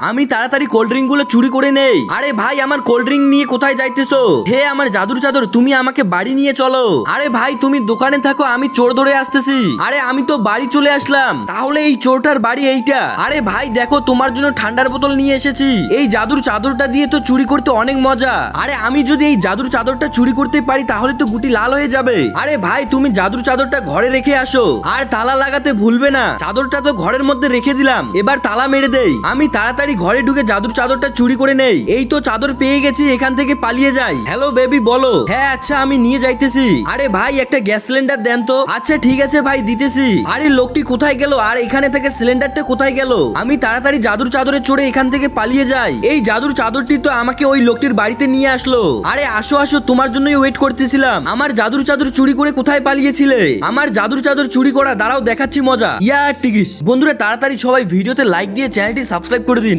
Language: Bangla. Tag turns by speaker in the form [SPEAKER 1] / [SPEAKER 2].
[SPEAKER 1] আমি তাড়াতাড়ি কোল্ড ড্রিঙ্ক গুলো চুরি করে নেই। আরে ভাই আমার কোল্ড ড্রিঙ্ক নিয়ে কোথায় যাইতেছো? হে আমার জাদুর চাদর, তুমি আমাকে বাড়ি নিয়ে চলো। আরে ভাই তুমি দোকানে থাকো, আমি চোর ধরে আসতেছি। আরে আমি তো বাড়ি চলে আসলাম, তাহলে এই চোরটার বাড়ি এইটা। আরে ভাই দেখো তোমার জন্য ঠান্ডার বোতল নিয়ে এসেছি। এই জাদুর চাদরটা দিয়ে তো চুরি করতে অনেক মজা। আরে আমি যদি এই জাদুর চাদরটা চুরি করতে পারি তাহলে তো গুটি লাল হয়ে যাবে। আরে ভাই তুমি জাদুর চাদরটা ঘরে রেখে আসো, আর তালা লাগাতে ভুলবে না। চাদরটা তো ঘরের মধ্যে রেখে দিলাম, এবার তালা মেরে দেই। আমি তাড়াতাড়ি ঘরে ঢুকে জাদুর চাদরটা চুরি করে নেই। এই তো চাদর পেয়ে গেছি, এখান থেকে পালিয়ে যাই। হ্যালো বেবি বলো। হ্যাঁ আচ্ছা আমি নিয়ে যাইতেছি। আরে ভাই একটা গ্যাস সিলিন্ডার দেন তো। আচ্ছা ঠিক আছে ভাই দিতেছি। আরে লোকটি কোথায় গেল, আর এখানে থেকে সিলিন্ডারটা কোথায় গেল? আমি তাড়াতাড়ি জাদুর চাদরে চড়ে এখান থেকে পালিয়ে যাই। এই জাদুর চাদরটি তো আমাকে ওই লোকটির বাড়িতে নিয়ে আসলো। আরে আসো আসো, তোমার জন্যই ওয়েট করতেছিলাম। আমার জাদুর চাদর চুরি করে কোথায় পালিয়েছিলে? আমার জাদুর চাদর চুরি করা, দাঁড়াও দেখাচ্ছি মজা। ইয়া টিকিস বন্ধুরা, তাড়াতাড়ি সবাই ভিডিওতে লাইক দিয়ে চ্যানেলটি সাবস্ক্রাইব করে দিন।